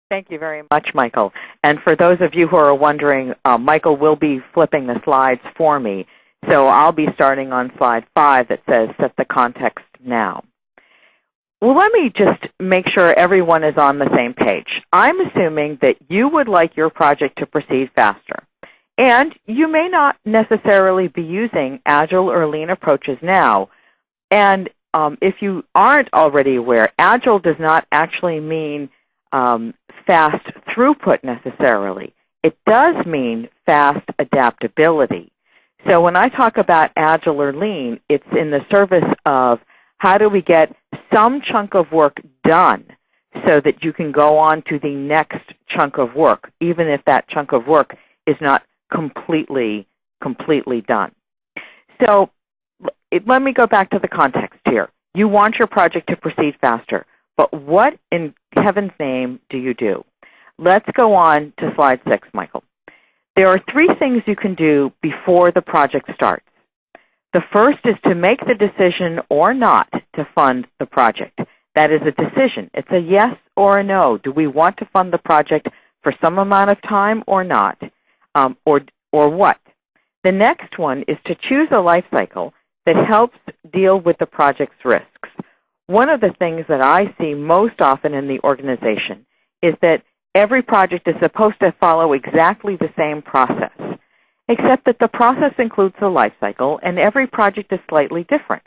Thank you very much, Michael. And for those of you who are wondering, Michael will be flipping the slides for me. So I'll be starting on slide 5 that says set the context now. Well, let me just make sure everyone is on the same page. I'm assuming that you would like your project to proceed faster. And you may not necessarily be using Agile or Lean approaches now. And if you aren't already aware, Agile does not actually mean fast throughput necessarily. It does mean fast adaptability. So when I talk about Agile or Lean, it's in the service of how do we get some chunk of work done so that you can go on to the next chunk of work, even if that chunk of work is not completely done. So let me go back to the context here. You want your project to proceed faster, but what in heaven's name do you do? Let's go on to slide 6, Michael. There are 3 things you can do before the project starts. The first is to make the decision or not to fund the project. That is a decision. It's a yes or a no. Do we want to fund the project for some amount of time or not? Or what? The next one is to choose a life cycle that helps deal with the project's risks. One of the things that I see most often in the organization is that every project is supposed to follow exactly the same process, except that the process includes the life cycle, and every project is slightly different.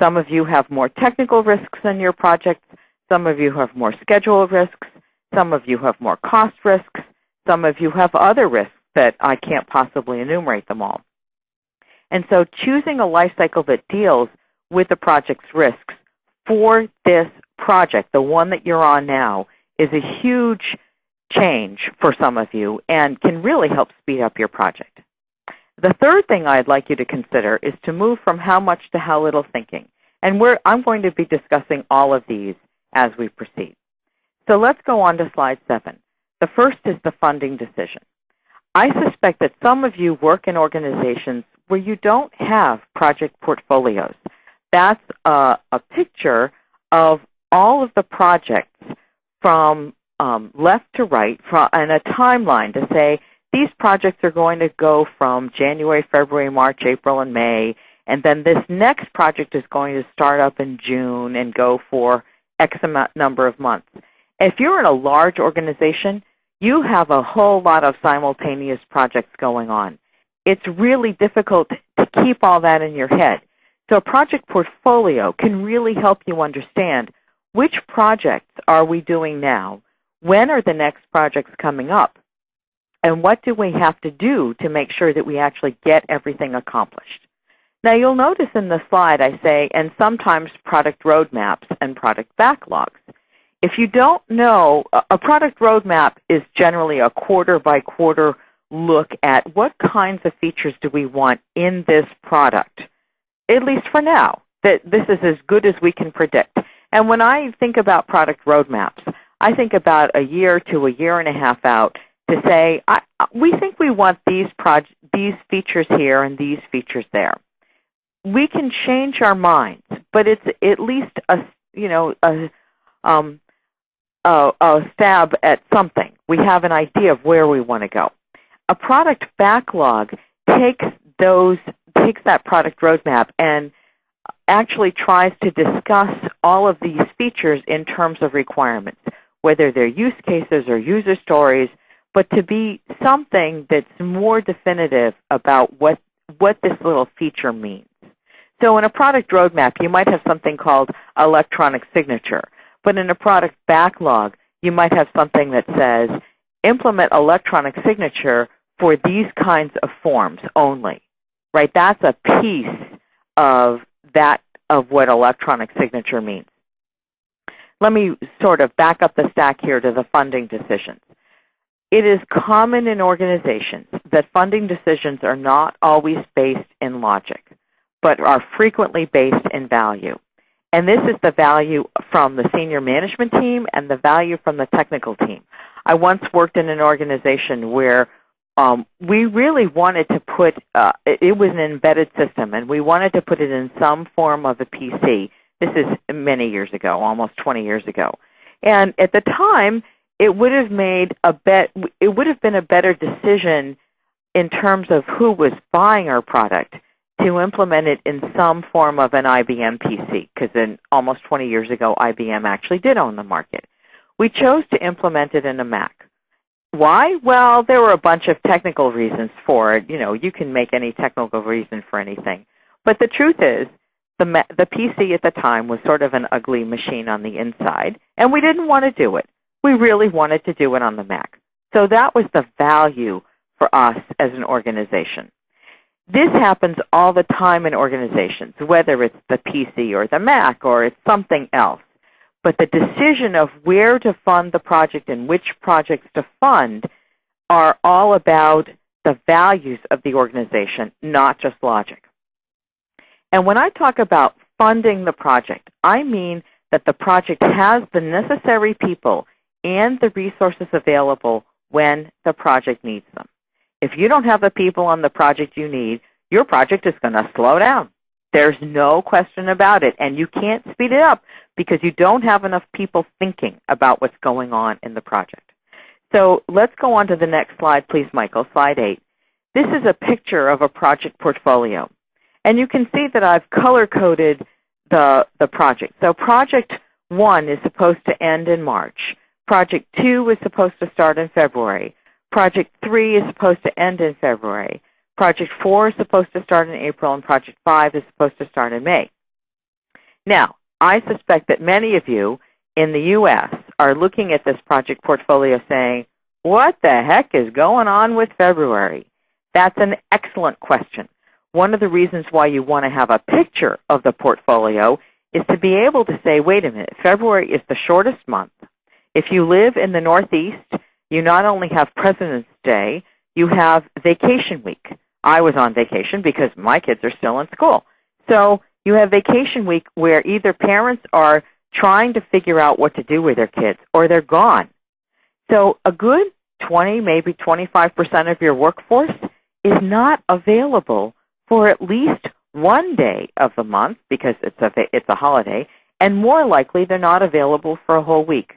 Some of you have more technical risks in your projects. Some of you have more schedule risks. Some of you have more cost risks. Some of you have other risks that I can't possibly enumerate them all. And so choosing a life cycle that deals with the project's risks for this project, the one that you're on now, is a huge change for some of you and can really help speed up your project. The third thing I'd like you to consider is to move from how much to how little thinking. And I'm going to be discussing all of these as we proceed. So let's go on to slide 7. The first is the funding decision. I suspect that some of you work in organizations where you don't have project portfolios. That's a picture of all of the projects from left to right and a timeline to say these projects are going to go from January, February, March, April, and May, and then this next project is going to start up in June and go for X number of months. If you're in a large organization, you have a whole lot of simultaneous projects going on. It's really difficult to keep all that in your head. So a project portfolio can really help you understand which projects are we doing now, when are the next projects coming up, and what do we have to do to make sure that we actually get everything accomplished. Now you'll notice in the slide I say, and sometimes product roadmaps and product backlogs. If you don't know, a product roadmap is generally a quarter-by-quarter look at what kinds of features do we want in this product, at least for now. That this is as good as we can predict. And when I think about product roadmaps, I think about a year to a year and a half out to say, we think we want these features here and these features there. We can change our minds, but it's at least a stab at something. We have an idea of where we want to go. A product backlog takes that product roadmap and actually tries to discuss all of these features in terms of requirements, whether they're use cases or user stories, but to be something that's more definitive about what this little feature means. So in a product roadmap, you might have something called electronic signature, but in a product backlog, you might have something that says, implement electronic signature for these kinds of forms only, right? That's a piece of what electronic signature means. Let me sort of back up the stack here to the funding decisions. It is common in organizations that funding decisions are not always based in logic, but are frequently based in value. And this is the value from the senior management team and the value from the technical team. I once worked in an organization where we really wanted to put, it was an embedded system, and we wanted to put it in some form of a PC. This is many years ago, almost 20 years ago. And at the time, it would have been a better decision in terms of who was buying our product to implement it in some form of an IBM PC, because then almost 20 years ago, IBM actually did own the market. We chose to implement it in a Mac. Why? Well, there were a bunch of technical reasons for it. You know, you can make any technical reason for anything. But the truth is, the PC at the time was sort of an ugly machine on the inside, and we didn't want to do it. We really wanted to do it on the Mac. So that was the value for us as an organization. This happens all the time in organizations, whether it's the PC or the Mac or it's something else. But the decision of where to fund the project and which projects to fund are all about the values of the organization, not just logic. And when I talk about funding the project, I mean that the project has the necessary people and the resources available when the project needs them. If you don't have the people on the project you need, your project is going to slow down. There's no question about it, and you can't speed it up because you don't have enough people thinking about what's going on in the project. So let's go on to the next slide, please, Michael, slide 8. This is a picture of a project portfolio, and you can see that I've color-coded the project. So project 1 is supposed to end in March. Project 2 is supposed to start in February. Project 3 is supposed to end in February. Project 4 is supposed to start in April, and Project 5 is supposed to start in May. Now, I suspect that many of you in the U.S. are looking at this project portfolio saying, what the heck is going on with February? That's an excellent question. One of the reasons why you want to have a picture of the portfolio is to be able to say, wait a minute, February is the shortest month. If you live in the Northeast, you not only have President's Day, you have vacation week. I was on vacation because my kids are still in school. So you have vacation week where either parents are trying to figure out what to do with their kids or they're gone. So a good 20, maybe 25% of your workforce is not available for at least one day of the month because it's a holiday, and more likely they're not available for a whole week.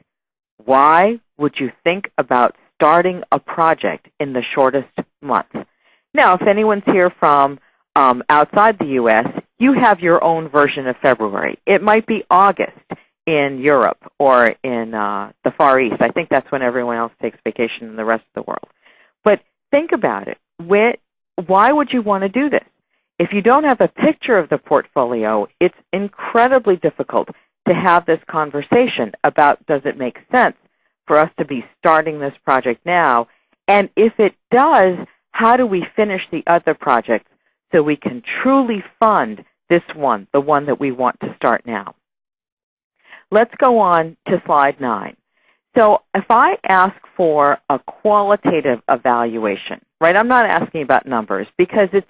Why would you think about starting a project in the shortest month? Now, if anyone's here from outside the U.S., you have your own version of February. It might be August in Europe or in the Far East. I think that's when everyone else takes vacation in the rest of the world. But think about it. Why would you want to do this? If you don't have a picture of the portfolio, it's incredibly difficult to have this conversation about does it make sense for us to be starting this project now, and if it does, how do we finish the other projects so we can truly fund this one, the one that we want to start now. Let's go on to slide 9. So if I ask for a qualitative evaluation, right, I'm not asking about numbers because it's,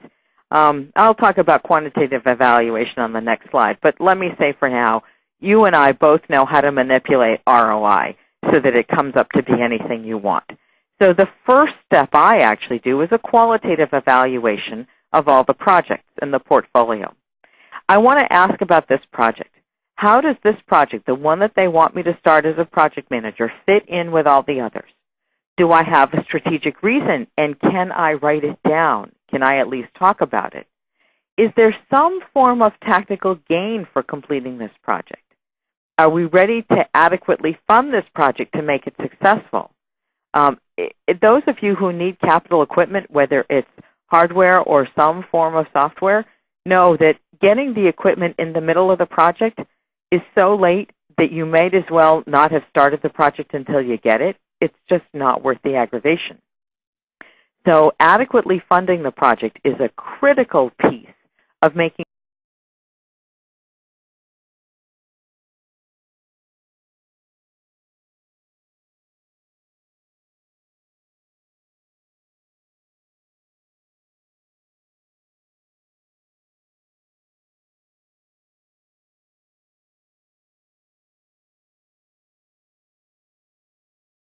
I'll talk about quantitative evaluation on the next slide, but let me say for now, you and I both know how to manipulate ROI so that it comes up to be anything you want. So the first step I actually do is a qualitative evaluation of all the projects in the portfolio. I want to ask about this project. How does this project, the one that they want me to start as a project manager, fit in with all the others? Do I have a strategic reason, and can I write it down? Can I at least talk about it? Is there some form of tactical gain for completing this project? Are we ready to adequately fund this project to make it successful? Those of you who need capital equipment, whether it's hardware or some form of software, know that getting the equipment in the middle of the project is so late that you might as well not have started the project until you get it. It's just not worth the aggravation. So adequately funding the project is a critical piece of making